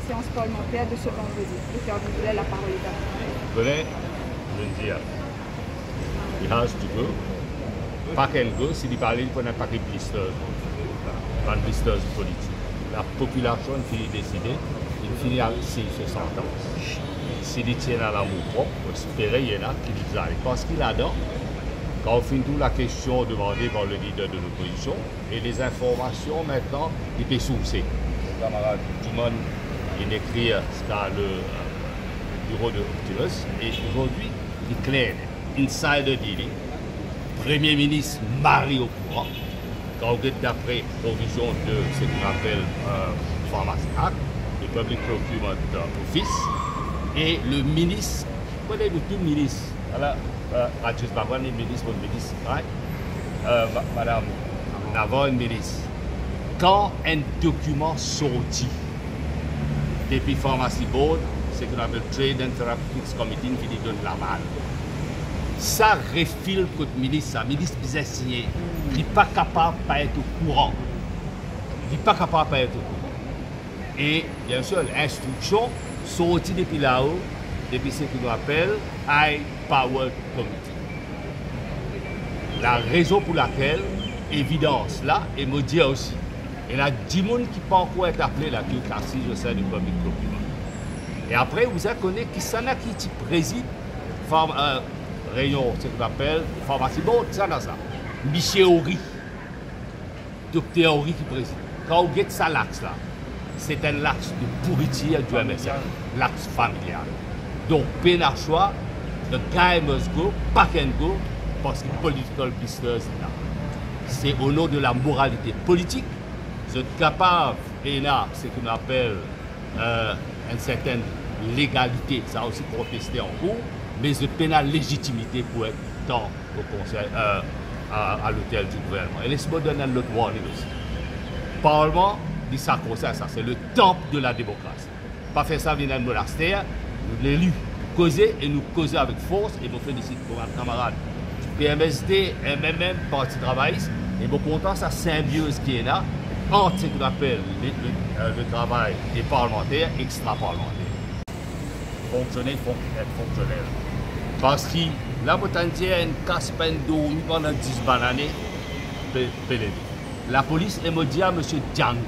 séance parlementaire de ce vendredi. Docteur Abdoulaye, la parole est à vous. Venez, je dis, he has to go. Pas qu'elle go, s'il parlait, il faut un paquet de blisters. Pas de blisters politiques. La population qui décide, il finit à 60 ans. S'il tient à l'amour propre, espérer qu'il y en a qui disent ça. Parce qu'il a dans, quand on finit toute la question demandée par le leader de l'opposition, et les informations maintenant étaient sourcées. Le camarade Dumont, il écrit ça le bureau de Optimus, et aujourd'hui, il est clair, insider dealing, Premier ministre Mario Courant, quand vous êtes d'après provision de ce qu'on appelle Pharmacy Act, le Public Procurement Office, et le ministre, vous connaissez le tout ministre, voilà, Rajus Babwan est ministre, mon ministre, right? Madame Navon, ministre. Quand un document sorti depuis Pharmacy Board, c'est ce qu'on appelle Trade and Therapeutics Committee qui lui donne la main. Ça refile que le ministre bizarre signé. Il n'est pas capable de être au courant. Il n'est pas capable de être au courant. Et bien sûr, l'instruction sortie depuis là-haut, depuis ce qu'on appelle High Power Committee. La raison pour laquelle, évidence là, et me dit aussi, il y a 10 personnes qui ne peuvent encore être appelés là, qui sont assis au sein du public procurement. Et après, vous avez connu qui s'en a qui préside réunion, ce qu'on appelle pharmacie board, ça dans ça. Michel Horry, docteur Horry qui préside. Quand vous avez ça l'axe là, c'est un axe de pourriture du MSF, l'axe familial. Donc, Pénachois, the guy must go, back and go, parce que political blisters là. C'est au nom de la moralité politique. Vous êtes capable, et là, ce qu'on appelle une certaine légalité, ça a aussi protesté en cours, mais vous n'avez pas la légitimité pour être dans au conseil, à l'hôtel du gouvernement. Et laissez-moi donner un autre warning aussi. Le Parlement dit ça comme ça, c'est le temple de la démocratie. Pas faire ça, venir dans le monastère, nous l'élus, nous causer et nous causer avec force, et nous félicite pour un camarade du PMSD, MMM, Parti travailliste, et nous content sa symbiose qui est là, entre ce qu'on appelle le travail des parlementaires, extra-parlementaires. Fonctionner, être fonctionnel. Parce que la Botantière a une casse-peine dormie pendant 10 années. La police est me dit à M. Djangui.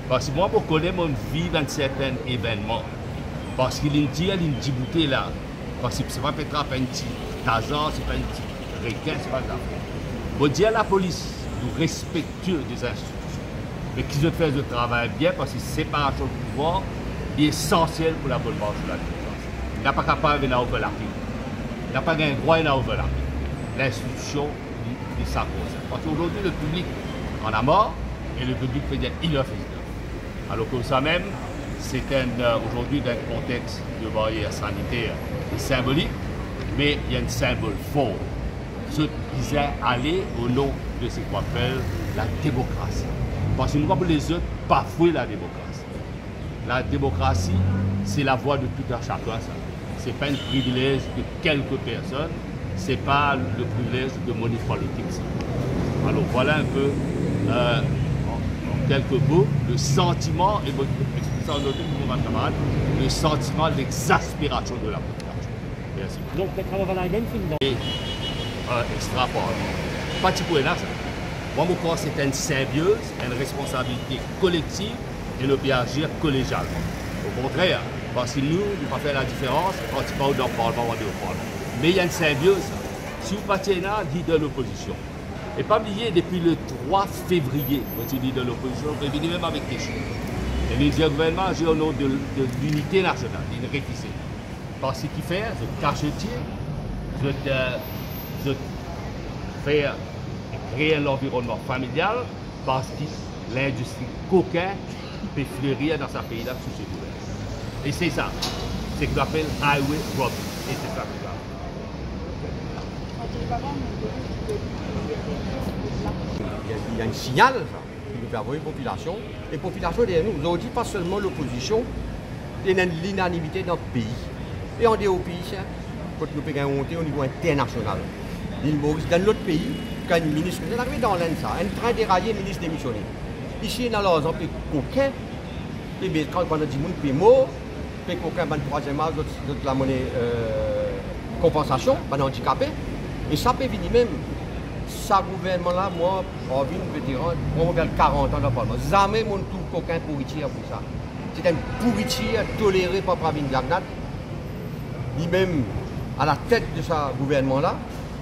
Parce que moi, je connais mon vie dans certains événements. Parce qu'il y a une Djibouti là. Parce que ce n'est pas peut-être un petit Tazan, ce n'est pas un petit requin, ce n'est pas ça. Je dis à la police, nous respectueux des institutions. Mais qu'ils ont fait le travail bien parce que la séparation du pouvoir est essentielle pour la bonne marche de la démocratie. Il n'est pas capable de overlapper. Il n'a pas un droit de overlapper. L'institution dit ça comme ça. Parce qu'aujourd'hui, le public en a mort et le public fait dire il a fait ça. Alors que ça même, c'est aujourd'hui dans un contexte de barrière sanitaire et symbolique, mais il y a un symbole fort. Ceux qui disaient aller au nom de ce qu'on appelle la démocratie. Parce que nous, comme les autres, bafouer la démocratie. La démocratie, c'est la voix de tout un chacun. Ce n'est pas un privilège de quelques personnes, ce n'est pas le privilège de money politics. Alors voilà un peu, en quelques mots, le sentiment, et le sentiment d'exaspération de la population. Merci. Donc, le travail et extra-parlement. Pas de là, ça. Moi, je crois que c'est une symbiose, une responsabilité collective et nous devons agir collégialement. Au contraire, parce que nous, nous ne pouvons pas faire la différence quand tu parles d'un parlement ou d'un parlement. Mais il y a une symbiose. Si vous partez là, dit de l'opposition. Et pas oublier, depuis le 3 février, quand tu dis de l'opposition, vous venez même avec des choses. Et le gouvernement agit au nom de l'unité nationale, d'une réticence. Parce que ce qu'il fait, c'est cachetier, c'est faire créer l'environnement familial parce que l'industrie coquin peut fleurir dans sa pays là sous ce gouvernement. Et c'est ça. C'est ce qu'on appelle highway robbery. Et c'est ça que il y a un signal qui nous fait avoir une population. Et la population derrière nous, nous dit pas seulement l'opposition, il y a l'unanimité dans le pays. Et on dit au pays, quand nous pouvons monter au niveau international. L'île Maurice, dans notre pays, quand un ministre, c'est arrivé dans l'Inde, ça, un train déraillé, ministre démissionné. Ici, dans l'exemple coquin, Et bien, quand on a dit que les mots, puis qu'aucun ban troisième âge, d'autres la monnaie compensation, ban handicapé. Et ça peut venir même. Ça gouvernement-là, moi, en vie de vétéran, moi, j'ai 40 ans dans le Parlement. Jamais mon tout qu'aucun pourritier pour ça. C'est un pourritier toléré par Pravin Jagnat. Lui-même, à la tête de ce gouvernement-là,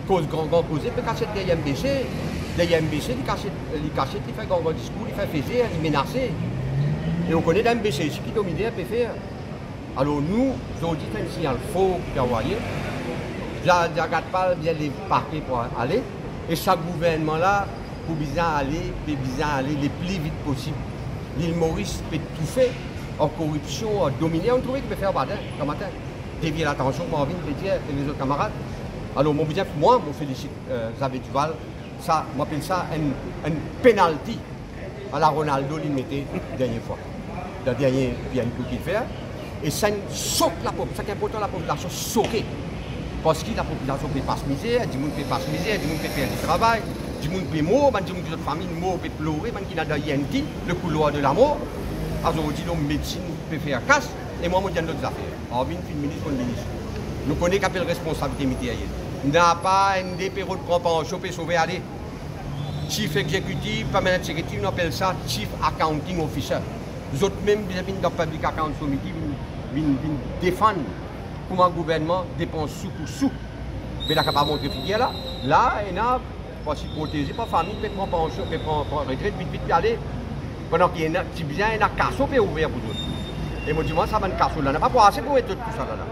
cause grand causé, peut casser des MBC. Les MBC, il cache, il fait grand discours, il fait faiser, il menace. Et on connaît des MBC ici qui dominent à PFR. Alors nous, aujourd'hui, c'est un signal faux qui a envoyé. Je ne regarde pas bien les parquets pour aller. Et ce gouvernement-là, pour bien aller le plus vite possible. L'île Maurice peut tout faire en corruption, en dominer. On trouvait qu'il peut faire ce matin. Dévier l'attention, Marvin, Pétier et les autres camarades. Alors, moi, je félicite Xavier Duval. Ça, moi, j'appelle ça un penalty à la Ronaldo, il mettait la dernière fois. Le dernier coup qu'il fait. Et ça choque la population. C'est important, la population choquée. Parce que la population ne peut pas se misère, du monde ne peut pas se misère, du monde peut faire du travail, du monde peut mourir, du monde de notre famille peut pleurer, qui n'a pas le couloir de la mort. Alors, on dit que la médecine peut faire casse, et moi, je dis d'autres affaires. Alors, je suis ministre ou ministre. Nous connaissons quelle responsabilité matérielle. Nous n'avons pas un dépôt de prendre en choper, sauver, aller. Chief exécutif, permanent exécutif, on appelle ça Chief Accounting Officer. Nous autres, même, dans le Public Account Committee, nous défendent comment le gouvernement dépense sous pour sous. Mais là, il n'y a pas montré filière là. Là, il y a pas si protégé, pas famille, peut prendre pension, peut prendre retraite, vite, aller. Pendant qu'il y a un petit bien, il y a un casseau qui est ouvert pour d'autres. Et moi, je dis, moi, ça va un casseau là. On n'a pas assez pour mettre tout ça là.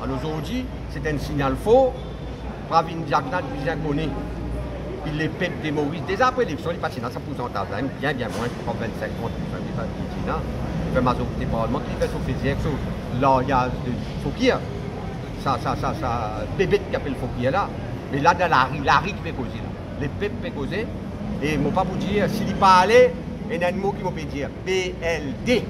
Alors aujourd'hui, c'est un signal faux. Pravin Jagnat, bien connu. Il est peuple des Maurice. Déjà après l'élection, il passe dans sa pourcentage, bien moins, 25 contre il fait majorité parlement, il fait son physique, son langage de Fokir. Ça, bébé qui appelle Fokir là. Mais là, dans la rue qui peut causer. Les peuples peuvent causer. Et je ne vais pas vous dire, s'il n'est pas allé, il y a un mot qui peut dire PLD.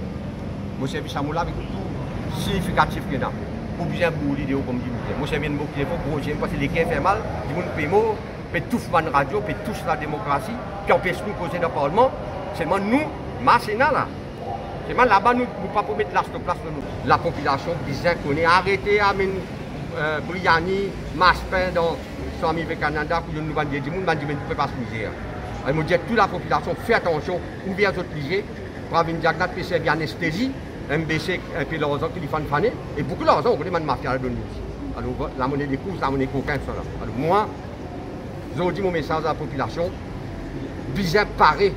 Mon service à moi avec tout significatif qu'il y a. Pour bien pour l'idée comme dit. Moi, j'ai mis un mot qui est faux pour parce que les gains fait mal, du monde peut mot, peut tout faire la radio, peut tout la démocratie, qui empêche nous de causer dans le Parlement. Seulement nous, ma Sénat là. Seulement là-bas, nous ne pouvons pas mettre la place de nous. La population bien connaît. Arrêtez à Briani, Maspin dans son ami au Canada, pour nous dire du monde, ne peut pas se misère. Elle me dit toute la population, fait attention, ou bien autres liés, Pravin Jagnat peut servir anesthésie, MBC, un peu l'argent qui lui font faner, et beaucoup d'argent, on connaît ma mafia à donner aussi. Alors la monnaie des courses, la monnaie coquin, tout ça là. Alors moi, je dis mon message à la population, bien paré,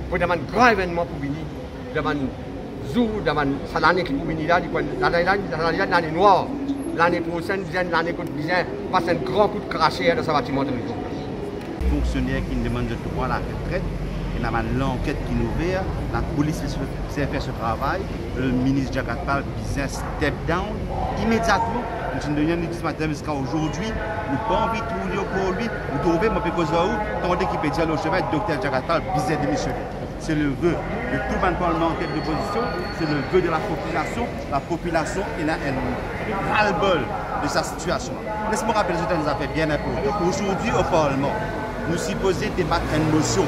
pour demander un grand événement pour venir, demander jour, demander l'année qui pour venir là, l'année noire, l'année prochaine, l'année qui vient, passer un grand coup de crachet dans ce bâtiment de nous. Fonctionnaires qui nous demandent de prendre la retraite, il y a l'enquête qui nous ouvert, la police sait faire ce travail, le ministre Jacques Pal business step down immédiatement. Nous dit ce matin jusqu'à aujourd'hui, nous n'avons pas envie de tourner pour lui, nous trouvons mon pécose là où, tandis qu'il peut dire au cheval, docteur Jacques Pal business démissionné. C'est le vœu de tout le parlementaire d'opposition, c'est le vœu de la population. La population est un ras-le-bol de sa situation. Laisse-moi rappeler que nous a fait bien important. Aujourd'hui au Parlement, nous supposons débattre une motion,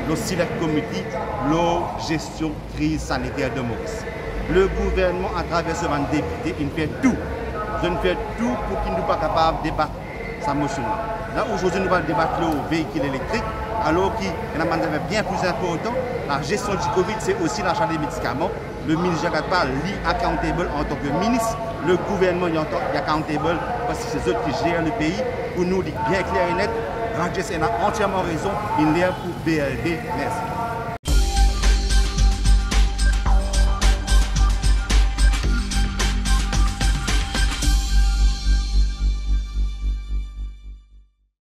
le Select Committee, la gestion crise sanitaire de Maurice. Le gouvernement, à travers ce député, il fait tout. Je ne fais tout pour qu'il ne soit pas capable de débattre sa motion-là. Là, aujourd'hui, nous allons débattre le véhicule électrique, alors qu'il y a un mandat bien plus important. La gestion du Covid, c'est aussi l'achat des médicaments. Le ministre Jacques Pal lit accountable en tant que ministre. Le gouvernement est accountable parce que c'est eux qui gèrent le pays. Pour nous, dire bien clair et net, Rajesh a entièrement raison. Il est pour BLD. Merci.